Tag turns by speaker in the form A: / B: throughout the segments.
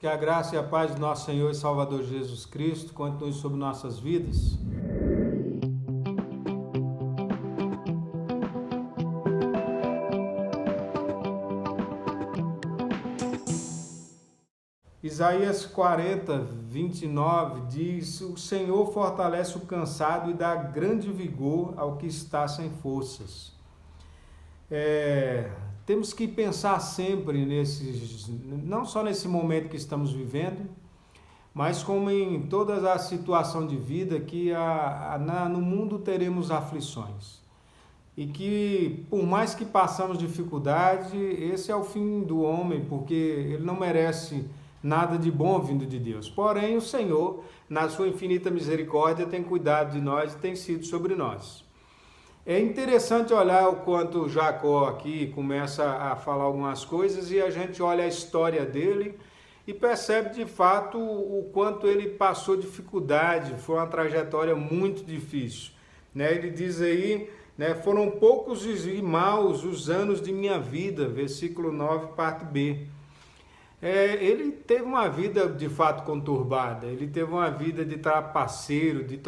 A: Que a graça e a paz do nosso Senhor e Salvador Jesus Cristo continue sobre nossas vidas. Isaías 40:29 diz: O Senhor fortalece o cansado e dá grande vigor ao que está sem forças. Temos que pensar sempre não só nesse momento que estamos vivendo, mas como em toda a situação de vida que no mundo teremos aflições. E que por mais que passamos dificuldade, esse é o fim do homem, porque ele não merece nada de bom vindo de Deus. Porém, o Senhor, na sua infinita misericórdia, tem cuidado de nós e tem sido sobre nós. É interessante olhar o quanto Jacó aqui começa a falar algumas coisas e a gente olha a história dele e percebe de fato o quanto ele passou dificuldade, foi uma trajetória muito difícil. Ele diz aí, foram poucos e maus os anos de minha vida, versículo 9, parte B. Ele teve uma vida de fato conturbada, ele teve uma vida de trapaceiro, de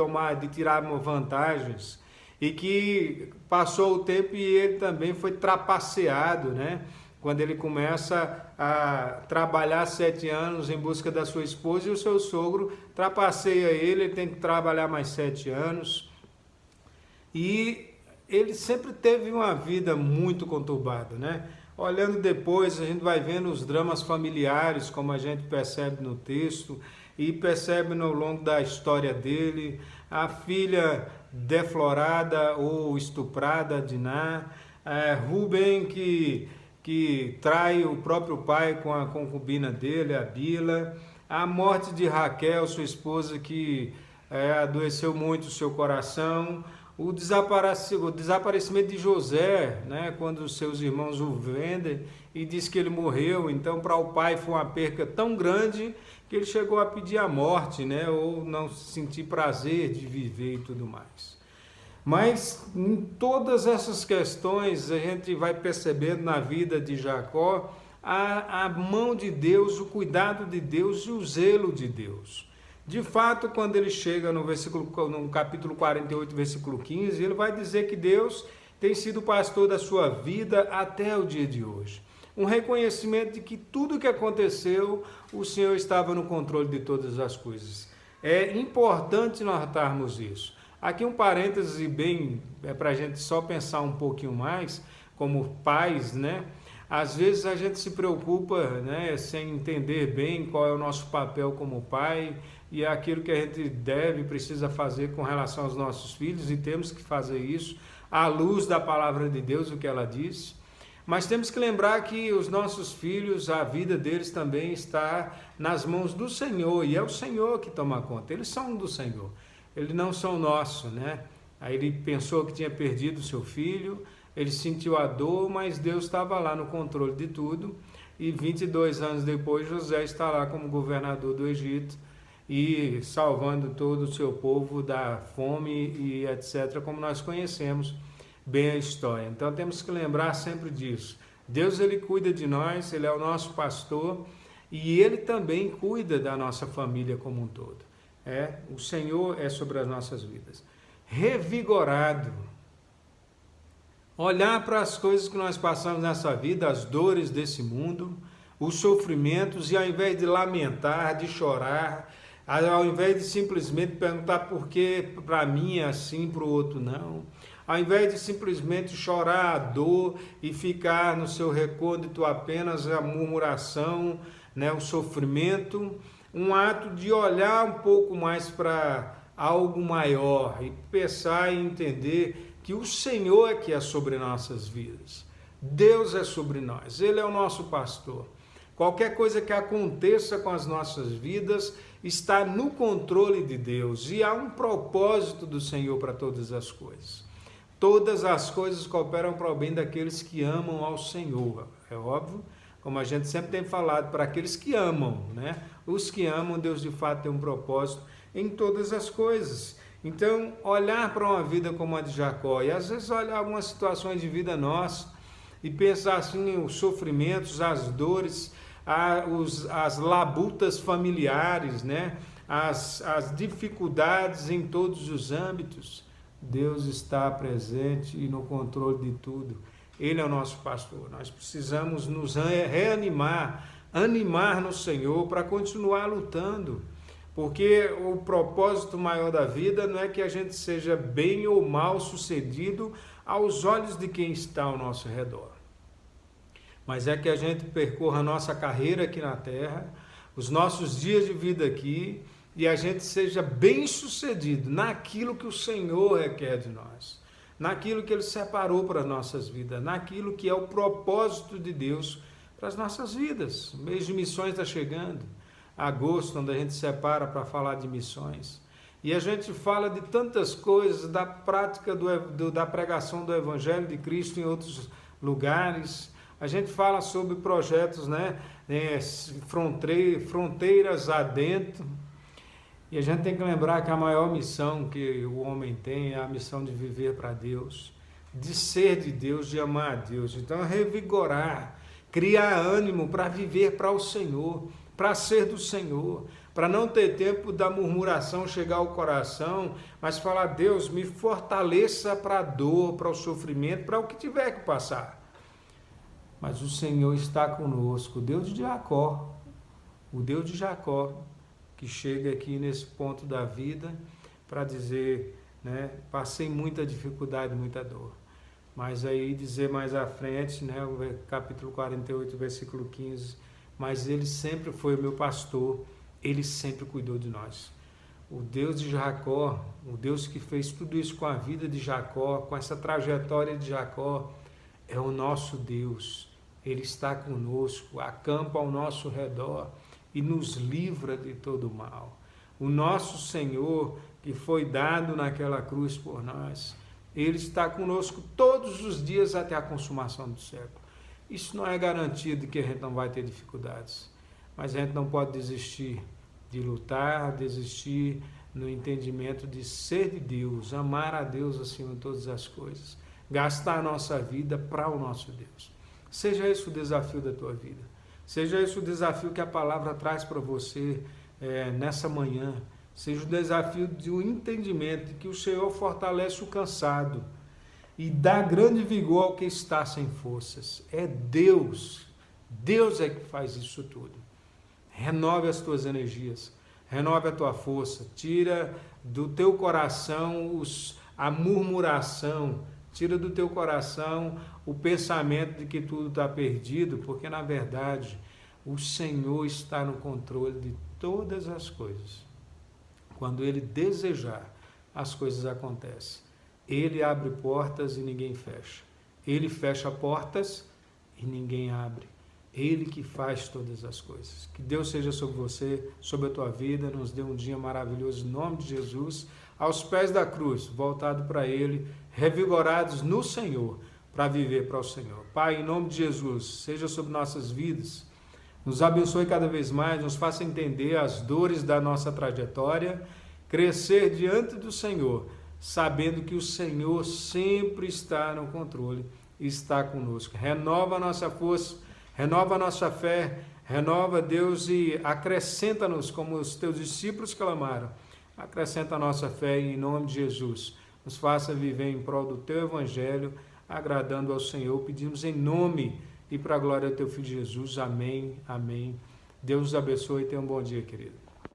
A: tirar vantagens, e que passou o tempo e ele também foi trapaceado, quando ele começa a trabalhar 7 anos em busca da sua esposa e o seu sogro trapaceia ele tem que trabalhar mais 7 anos. E ele sempre teve uma vida muito conturbada, Olhando depois, a gente vai vendo os dramas familiares, como a gente percebe no texto, e percebe ao longo da história dele, a filha deflorada ou estuprada, Diná, Rubem que trai o próprio pai com a concubina dele, a Bila, a morte de Raquel, sua esposa, que adoeceu muito o seu coração, o desaparecimento de José, quando seus irmãos o vendem e diz que ele morreu. Então, para o pai foi uma perca tão grande que ele chegou a pedir a morte, ou não sentir prazer de viver e tudo mais. Mas em todas essas questões a gente vai percebendo na vida de Jacó a mão de Deus, o cuidado de Deus e o zelo de Deus. De fato, quando ele chega no capítulo 48, versículo 15, ele vai dizer que Deus tem sido pastor da sua vida até o dia de hoje. Um reconhecimento de que tudo que aconteceu, o Senhor estava no controle de todas as coisas. É importante notarmos isso. Aqui um parêntese bem, para a gente só pensar um pouquinho mais, como pais, Às vezes a gente se preocupa, sem entender bem qual é o nosso papel como pai e aquilo que a gente precisa fazer com relação aos nossos filhos, e temos que fazer isso à luz da palavra de Deus, o que ela diz. Mas temos que lembrar que os nossos filhos, a vida deles também está nas mãos do Senhor, e é o Senhor que toma conta. Eles são do Senhor, eles não são nossos, Aí ele pensou que tinha perdido o seu filho, ele sentiu a dor, mas Deus estava lá no controle de tudo, e 22 anos depois José está lá como governador do Egito e salvando todo o seu povo da fome e etc., como nós conhecemos bem a história. Então temos que lembrar sempre disso. Deus, ele cuida de nós, ele é o nosso pastor e ele também cuida da nossa família como um todo. O Senhor é sobre as nossas vidas. Revigorado. Olhar para as coisas que nós passamos nessa vida, as dores desse mundo, os sofrimentos, e ao invés de lamentar, de chorar, ao invés de simplesmente perguntar por que para mim é assim, para o outro não, ao invés de simplesmente chorar a dor e ficar no seu recôndito apenas a murmuração, o sofrimento, um ato de olhar um pouco mais para algo maior e pensar e entender que o Senhor é que é sobre nossas vidas. Deus é sobre nós, Ele é o nosso pastor. Qualquer coisa que aconteça com as nossas vidas está no controle de Deus e há um propósito do Senhor para todas as coisas. Todas as coisas cooperam para o bem daqueles que amam ao Senhor. É óbvio, como a gente sempre tem falado, para aqueles que amam, Os que amam, Deus de fato tem um propósito em todas as coisas. Então, olhar para uma vida como a de Jacó, e às vezes olhar algumas situações de vida nossa, e pensar assim, os sofrimentos, as dores, as labutas familiares, né? As dificuldades em todos os âmbitos. Deus está presente e no controle de tudo. Ele é o nosso pastor. Nós precisamos nos reanimar, animar no Senhor para continuar lutando. Porque o propósito maior da vida não é que a gente seja bem ou mal sucedido aos olhos de quem está ao nosso redor. Mas é que a gente percorra a nossa carreira aqui na Terra, os nossos dias de vida aqui, e a gente seja bem sucedido naquilo que o Senhor requer de nós, naquilo que Ele separou para as nossas vidas, naquilo que é o propósito de Deus para as nossas vidas. O mês de missões está chegando, agosto, onde a gente separa para falar de missões. E a gente fala de tantas coisas, da prática da pregação do Evangelho de Cristo em outros lugares. A gente fala sobre projetos, né, fronteiras adentro. E a gente tem que lembrar que a maior missão que o homem tem é a missão de viver para Deus, de ser de Deus, de amar a Deus. Então, revigorar, criar ânimo para viver para o Senhor, para ser do Senhor, para não ter tempo da murmuração chegar ao coração, mas falar: Deus, me fortaleça para a dor, para o sofrimento, para o que tiver que passar. Mas o Senhor está conosco, o Deus de Jacó, o Deus de Jacó, que chega aqui nesse ponto da vida para dizer, né, passei muita dificuldade, muita dor. Mas aí dizer mais à frente, né, o capítulo 48, versículo 15, mas Ele sempre foi o meu pastor, Ele sempre cuidou de nós. O Deus de Jacó, o Deus que fez tudo isso com a vida de Jacó, com essa trajetória de Jacó, é o nosso Deus. Ele está conosco, acampa ao nosso redor e nos livra de todo o mal. O nosso Senhor, que foi dado naquela cruz por nós, Ele está conosco todos os dias até a consumação do século. Isso não é garantia de que a gente não vai ter dificuldades, mas a gente não pode desistir de lutar, desistir no entendimento de ser de Deus, amar a Deus acima de todas as coisas, gastar a nossa vida para o nosso Deus. Seja esse o desafio da tua vida. Seja esse o desafio que a palavra traz para você nessa manhã. Seja o desafio de um entendimento de que o Senhor fortalece o cansado e dá grande vigor ao que está sem forças. É Deus. Deus é que faz isso tudo. Renove as tuas energias. Renove a tua força. Tira do teu coração a murmuração. Tira do teu coração o pensamento de que tudo está perdido, porque na verdade o Senhor está no controle de todas as coisas. Quando Ele desejar, as coisas acontecem. Ele abre portas e ninguém fecha. Ele fecha portas e ninguém abre. Ele que faz todas as coisas. Que Deus seja sobre você, sobre a tua vida, nos dê um dia maravilhoso em nome de Jesus, aos pés da cruz, voltado para Ele, revigorados no Senhor, para viver para o Senhor. Pai, em nome de Jesus, seja sobre nossas vidas, nos abençoe cada vez mais, nos faça entender as dores da nossa trajetória, crescer diante do Senhor, sabendo que o Senhor sempre está no controle e está conosco. Renova a nossa força, renova a nossa fé, renova, Deus, e acrescenta-nos, como os teus discípulos clamaram, acrescenta a nossa fé em nome de Jesus. Nos faça viver em prol do teu evangelho, agradando ao Senhor. Pedimos em nome e para a glória do teu Filho Jesus. Amém, amém. Deus os abençoe e tenha um bom dia, querido.